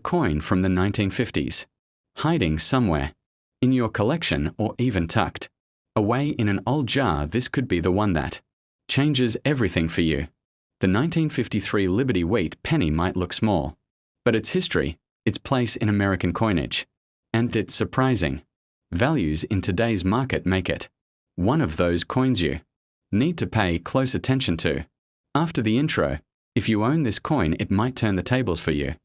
coin from the 1950s. Hiding somewhere. In your collection or even tucked away in an old jar, this could be the one that changes everything for you. The 1953 Liberty Wheat penny might look small, but its history, its place in American coinage, and its surprising values in today's market make it one of those coins you need to pay close attention to. After the intro, if you own this coin, it might turn the tables for you.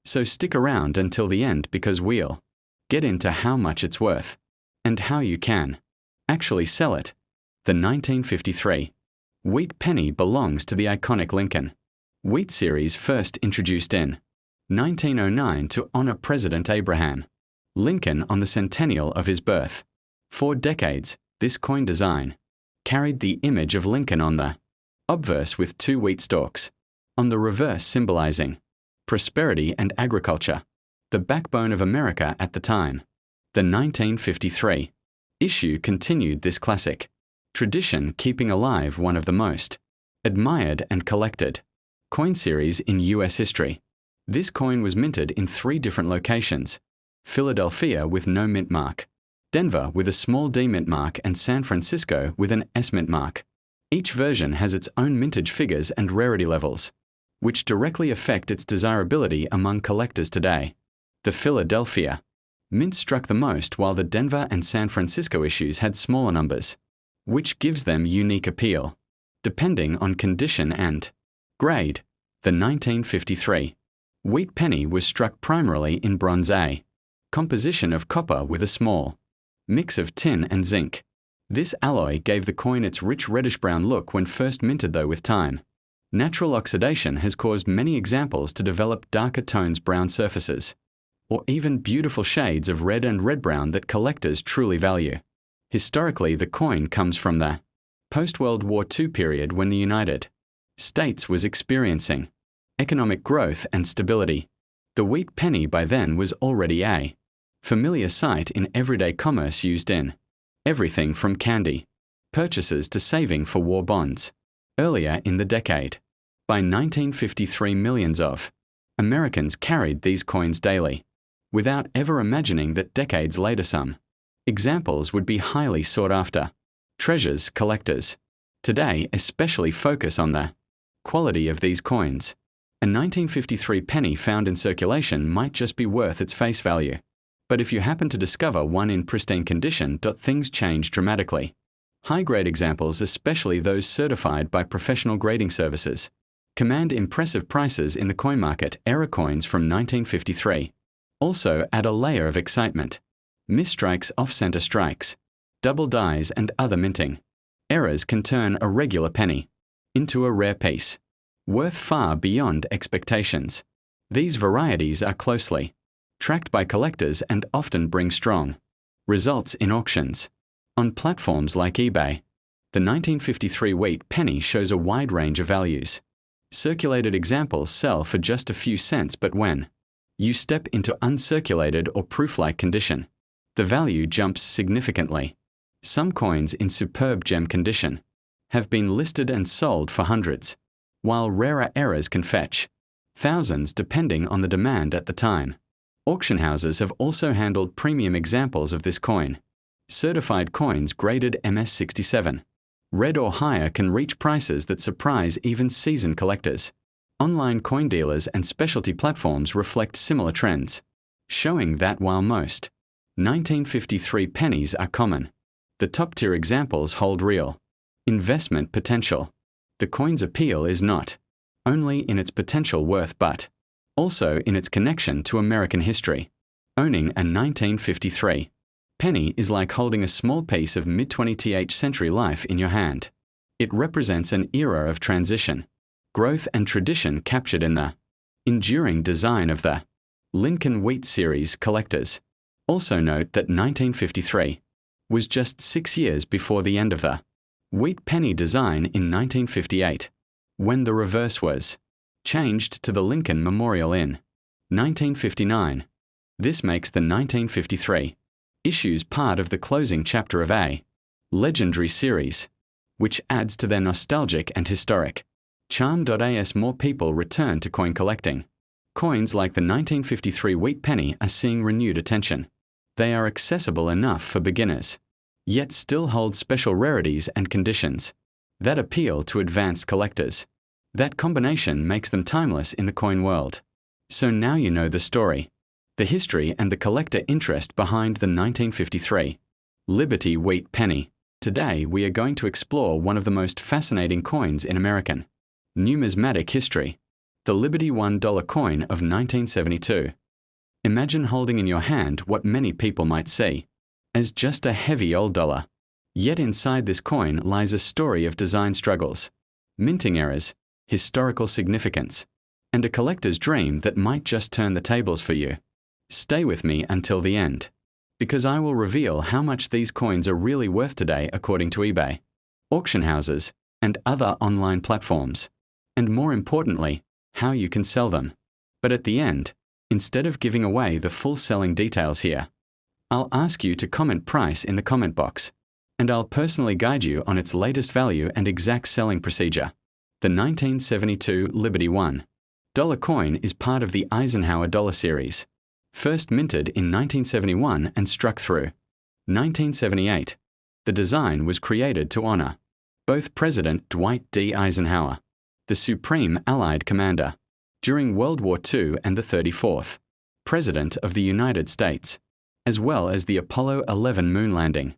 So stick around until the end because we'll get into how much it's worth and how you can actually sell it. The 1953 Wheat penny belongs to the iconic Lincoln Wheat series, first introduced in 1909 to honor President Abraham Lincoln on the centennial of his birth. For decades, this coin design carried the image of Lincoln on the obverse with 2 wheat stalks, on the reverse symbolizing prosperity and agriculture, the backbone of America at the time. The 1953 issue continued this classic tradition, keeping alive one of the most admired and collected coin series in U.S. history. This coin was minted in 3 different locations: Philadelphia with no mint mark, Denver with a small D mint mark, and San Francisco with an S mint mark. Each version has its own mintage figures and rarity levels, which directly affect its desirability among collectors today. The Philadelphia mint struck the most, while the Denver and San Francisco issues had smaller numbers, which gives them unique appeal, depending on condition and grade. The 1953 Wheat penny was struck primarily in Bronze A composition of copper with a small mix of tin and zinc. This alloy gave the coin its rich reddish-brown look when first minted, though with time, natural oxidation has caused many examples to develop darker tones, brown surfaces, or even beautiful shades of red and red-brown that collectors truly value. Historically, the coin comes from the post-World War II period, when the United States was experiencing economic growth and stability. The wheat penny by then was already a familiar sight in everyday commerce, used in everything from candy purchases to saving for war bonds. Earlier in the decade, by 1953, millions of Americans carried these coins daily, without ever imagining that decades later some examples would be highly sought after treasures. Collectors today especially focus on the quality of these coins. A 1953 penny found in circulation might just be worth its face value, but if you happen to discover one in pristine condition, things change dramatically. High-grade examples, especially those certified by professional grading services, command impressive prices in the coin market. Error coins from 1953 also add a layer of excitement. Misstrikes, off-center strikes, double dies, and other minting errors can turn a regular penny into a rare piece, worth far beyond expectations. These varieties are closely tracked by collectors and often bring strong results in auctions. On platforms like eBay, the 1953 wheat penny shows a wide range of values. Circulated examples sell for just a few cents, but when you step into uncirculated or proof-like condition, the value jumps significantly. Some coins in superb gem condition have been listed and sold for hundreds, while rarer errors can fetch thousands depending on the demand at the time. Auction houses have also handled premium examples of this coin. Certified coins graded MS67 red or higher can reach prices that surprise even seasoned collectors. Online coin dealers and specialty platforms reflect similar trends, showing that while most 1953 pennies are common, the top-tier examples hold real investment potential. The coin's appeal is not only in its potential worth but also in its connection to American history. Owning a 1953 penny is like holding a small piece of mid-20th century life in your hand. It represents an era of transition, growth, and tradition captured in the enduring design of the Lincoln Wheat series. Collectors also note that 1953 was just 6 years before the end of the wheat penny design in 1958, when the reverse was changed to the Lincoln Memorial in 1959. This makes the 1953 issues part of the closing chapter of a legendary series, which adds to their nostalgic and historic charm. As more people return to coin collecting, Coins like the 1953 wheat penny are seeing renewed attention. They are accessible enough for beginners, yet still hold special rarities and conditions that appeal to advanced collectors. That combination makes them timeless in the coin world. So now you know the story, the history and the collector interest behind the 1953 Liberty wheat penny. Today we are going to explore one of the most fascinating coins in American numismatic history, the Liberty $1 coin of 1972. Imagine holding in your hand what many people might see as just a heavy old dollar. Yet inside this coin lies a story of design struggles, minting errors, historical significance, and a collector's dream that might just turn the tables for you. Stay with me until the end, because I will reveal how much these coins are really worth today according to eBay, auction houses, and other online platforms, and more importantly, how you can sell them. But at the end, instead of giving away the full selling details here, I'll ask you to comment price in the comment box, and I'll personally guide you on its latest value and exact selling procedure. The 1972 Liberty $1 coin is part of the Eisenhower dollar series, first minted in 1971 and struck through 1978. The design was created to honor both President Dwight D. Eisenhower, the Supreme Allied Commander, during World War II and the 34th President of the United States, as well as the Apollo 11 moon landing,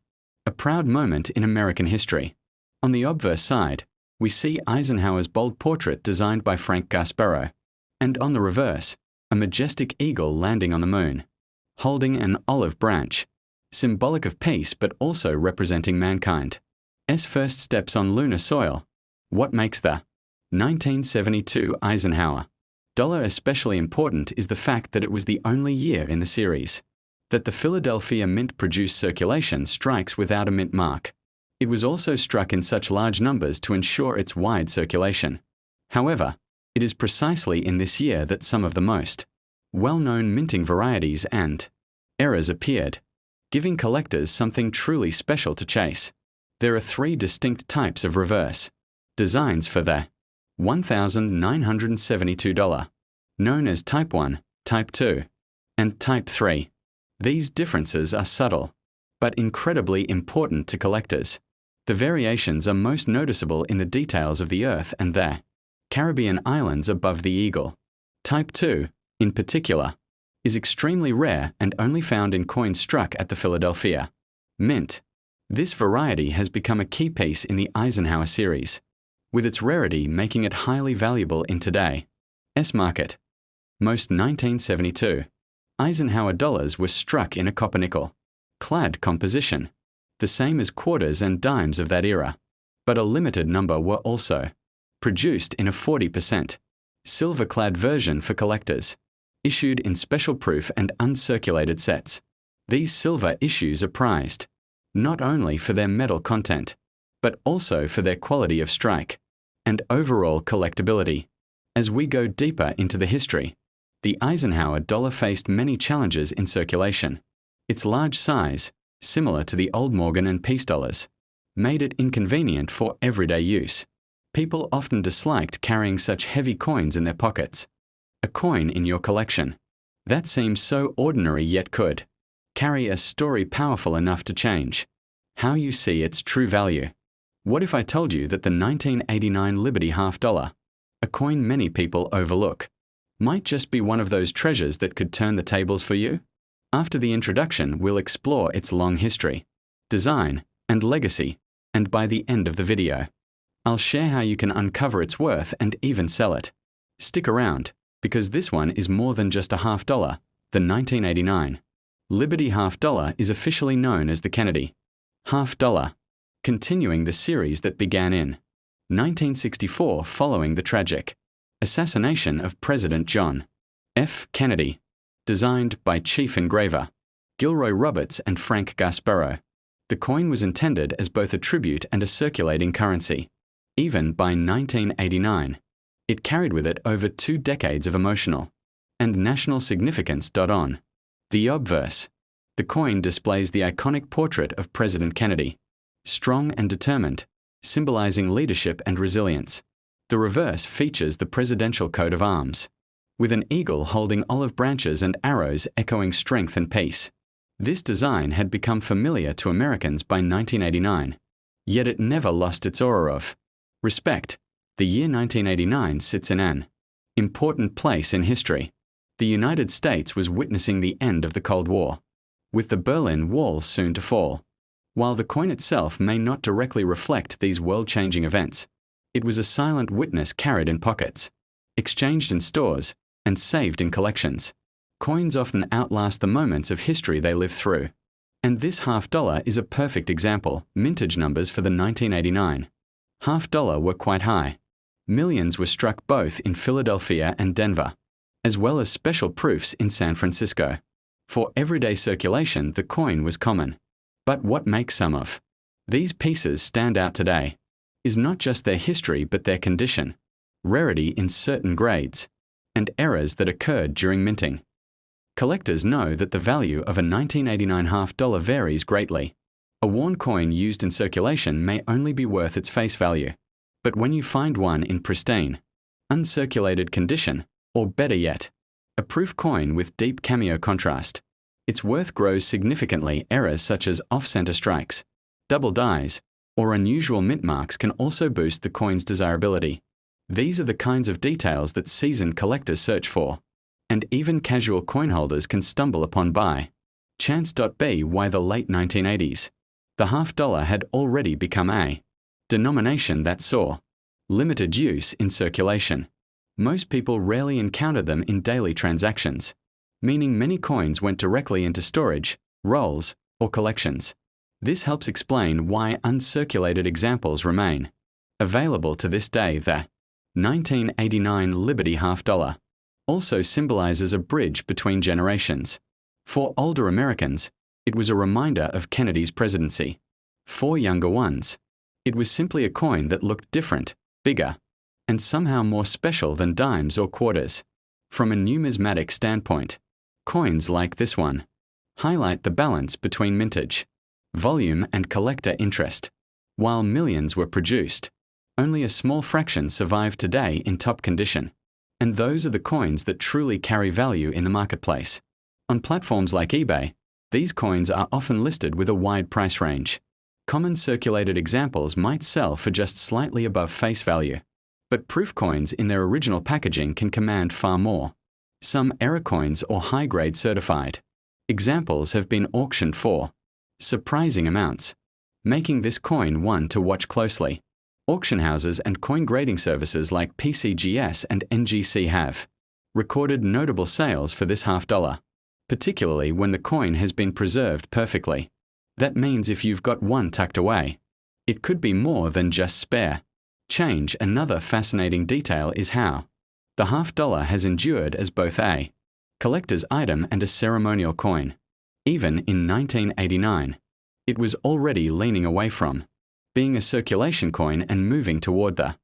a proud moment in American history. On the obverse side, we see Eisenhower's bold portrait designed by Frank Gasparro, and on the reverse, a majestic eagle landing on the moon, holding an olive branch, symbolic of peace but also representing mankind's first steps on lunar soil. What makes the 1972 Eisenhower dollar especially important is the fact that it was the only year in the series that the Philadelphia Mint produced circulation strikes without a mint mark. It was also struck in such large numbers to ensure its wide circulation. However, it is precisely in this year that some of the most well-known minting varieties and errors appeared, giving collectors something truly special to chase. There are three distinct types of reverse designs for the $1,972, known as Type 1, Type 2, and Type 3. These differences are subtle, but incredibly important to collectors. The variations are most noticeable in the details of the Earth and the Caribbean islands above the eagle. Type 2, in particular, is extremely rare and only found in coins struck at the Philadelphia Mint. This variety has become a key piece in the Eisenhower series, with its rarity making it highly valuable in today's market. Most 1972 Eisenhower dollars were struck in a copper-nickel clad composition, the same as quarters and dimes of that era, but a limited number were also produced in a 40% silver-clad version for collectors, issued in special proof and uncirculated sets. These silver issues are prized not only for their metal content, but also for their quality of strike and overall collectability. As we go deeper into the history, the Eisenhower dollar faced many challenges in circulation. Its large size, similar to the old Morgan and Peace dollars, made it inconvenient for everyday use. People often disliked carrying such heavy coins in their pockets. A coin in your collection that seems so ordinary yet could carry a story powerful enough to change how you see its true value. What if I told you that the 1989 Liberty $1, a coin many people overlook, might just be one of those treasures that could turn the tables for you? After the introduction, we'll explore its long history, design, and legacy, and by the end of the video, I'll share how you can uncover its worth and even sell it. Stick around, because this one is more than just a $1. The 1989 Liberty $1 is officially known as the Kennedy $1, continuing the series that began in 1964 following the tragic assassination of President John F. Kennedy, designed by Chief Engraver Gilroy Roberts and Frank Gasparro. The coin was intended as both a tribute and a circulating currency. Even by 1989, it carried with it over 2 decades of emotional and national significance. On the obverse, the coin displays the iconic portrait of President Kennedy, strong and determined, symbolizing leadership and resilience. The reverse features the presidential coat of arms, with an eagle holding olive branches and arrows echoing strength and peace. This design had become familiar to Americans by 1989, yet it never lost its aura of respect. The year 1989 sits in an important place in history. The United States was witnessing the end of the Cold War, with the Berlin Wall soon to fall. While the coin itself may not directly reflect these world-changing events, it was a silent witness carried in pockets, exchanged in stores, and saved in collections. Coins often outlast the moments of history they live through. And this $50 is a perfect example. Mintage numbers for the 1989 $50 were quite high. Millions were struck both in Philadelphia and Denver, as well as special proofs in San Francisco. For everyday circulation, the coin was common. But what makes some of these pieces stand out today is not just their history but their condition, rarity in certain grades, and errors that occurred during minting. Collectors know that the value of a 1989 $50 varies greatly. A worn coin used in circulation may only be worth its face value. But when you find one in pristine, uncirculated condition, or better yet, a proof coin with deep cameo contrast, its worth grows significantly. Errors such as off-center strikes, double dies, or unusual mint marks can also boost the coin's desirability. These are the kinds of details that seasoned collectors search for, and even casual coin holders can stumble upon by chance. By the late 1980s, the $50 had already become a denomination that saw limited use in circulation. Most people rarely encountered them in daily transactions, meaning many coins went directly into storage, rolls, or collections. This helps explain why uncirculated examples remain available to this day. The 1989 Liberty $50 also symbolizes a bridge between generations. For older Americans, it was a reminder of Kennedy's presidency. For younger ones, it was simply a coin that looked different, bigger, and somehow more special than dimes or quarters. From a numismatic standpoint, coins like this one highlight the balance between mintage, volume, and collector interest. While millions were produced, only a small fraction survive today in top condition. And those are the coins that truly carry value in the marketplace. On platforms like eBay, these coins are often listed with a wide price range. Common circulated examples might sell for just slightly above face value, but proof coins in their original packaging can command far more. Some error coins or high-grade certified examples have been auctioned for surprising amounts, making this coin one to watch closely. Auction houses and coin grading services like PCGS and NGC have recorded notable sales for this $50, particularly when the coin has been preserved perfectly. That means if you've got one tucked away, it could be more than just spare change. Another fascinating detail is how the $50 has endured as both a collector's item and a ceremonial coin. Even in 1989, it was already leaning away from being a circulation coin and moving toward the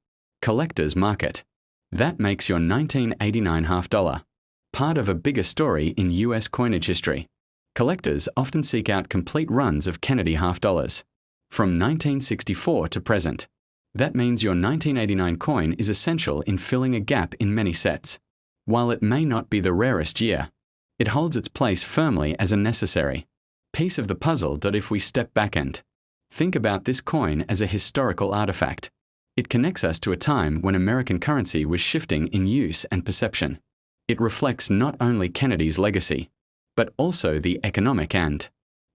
collector's market. That makes your 1989 $50 part of a bigger story in US coinage history. Collectors often seek out complete runs of Kennedy $50 from 1964 to present. That means your 1989 coin is essential in filling a gap in many sets. While it may not be the rarest year, it holds its place firmly as a necessary piece of the puzzle. If we step back and think about this coin as a historical artifact, it connects us to a time when American currency was shifting in use and perception. It reflects not only Kennedy's legacy, but also the economic and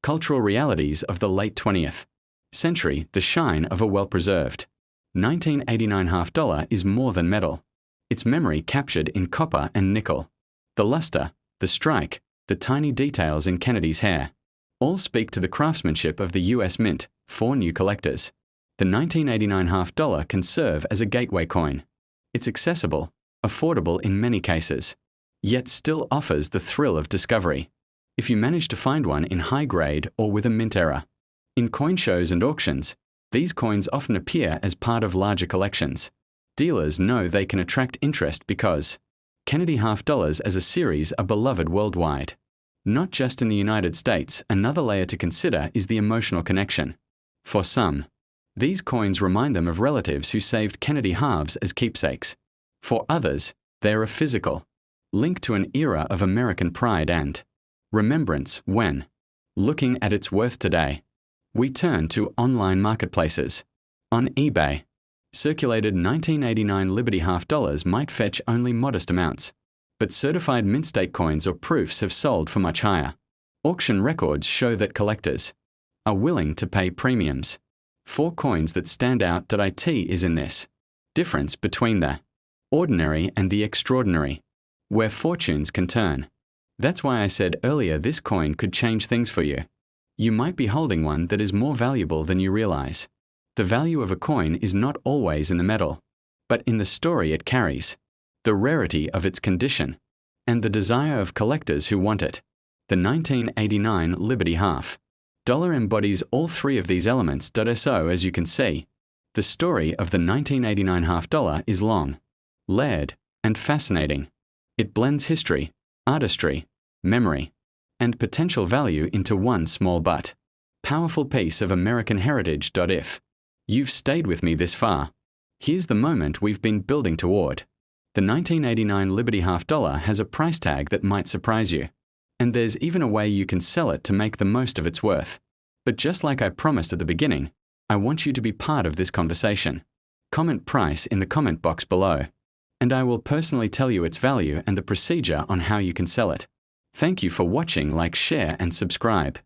cultural realities of the late 20th century. The shine of a well-preserved 1989 $50 is more than metal. Its memory captured in copper and nickel. The luster, the strike, the tiny details in Kennedy's hair all speak to the craftsmanship of the US Mint. For new collectors, the 1989 $50 can serve as a gateway coin. It's accessible, affordable in many cases, yet still offers the thrill of discovery if you manage to find one in high grade or with a mint error. In coin shows and auctions, these coins often appear as part of larger collections. Dealers know they can attract interest because Kennedy $50 as a series are beloved worldwide. Not just in the United States. Another layer to consider is the emotional connection. For some, these coins remind them of relatives who saved Kennedy halves as keepsakes. For others, they're a physical Link to an era of American pride and remembrance when, looking at its worth today, we turn to online marketplaces. On eBay, circulated 1989 Liberty half dollars might fetch only modest amounts, but certified mint state coins or proofs have sold for much higher. Auction records show that collectors are willing to pay premiums. 4 coins that stand out. It is in this difference between the ordinary and the extraordinary, where fortunes can turn. That's why I said earlier this coin could change things for you. You might be holding one that is more valuable than you realize. The value of a coin is not always in the metal, but in the story it carries, the rarity of its condition, and the desire of collectors who want it. The 1989 Liberty half dollar embodies all 3 of these elements. So as you can see, the story of the 1989 half dollar is long, layered, and fascinating. It blends history, artistry, memory, and potential value into one small but powerful piece of American heritage. If you've stayed with me this far, here's the moment we've been building toward. The 1989 Liberty half dollar has a price tag that might surprise you, and there's even a way you can sell it to make the most of its worth. But just like I promised at the beginning, I want you to be part of this conversation. Comment price in the comment box below, and I will personally tell you its value and the procedure on how you can sell it. Thank you for watching. Like, share, and subscribe.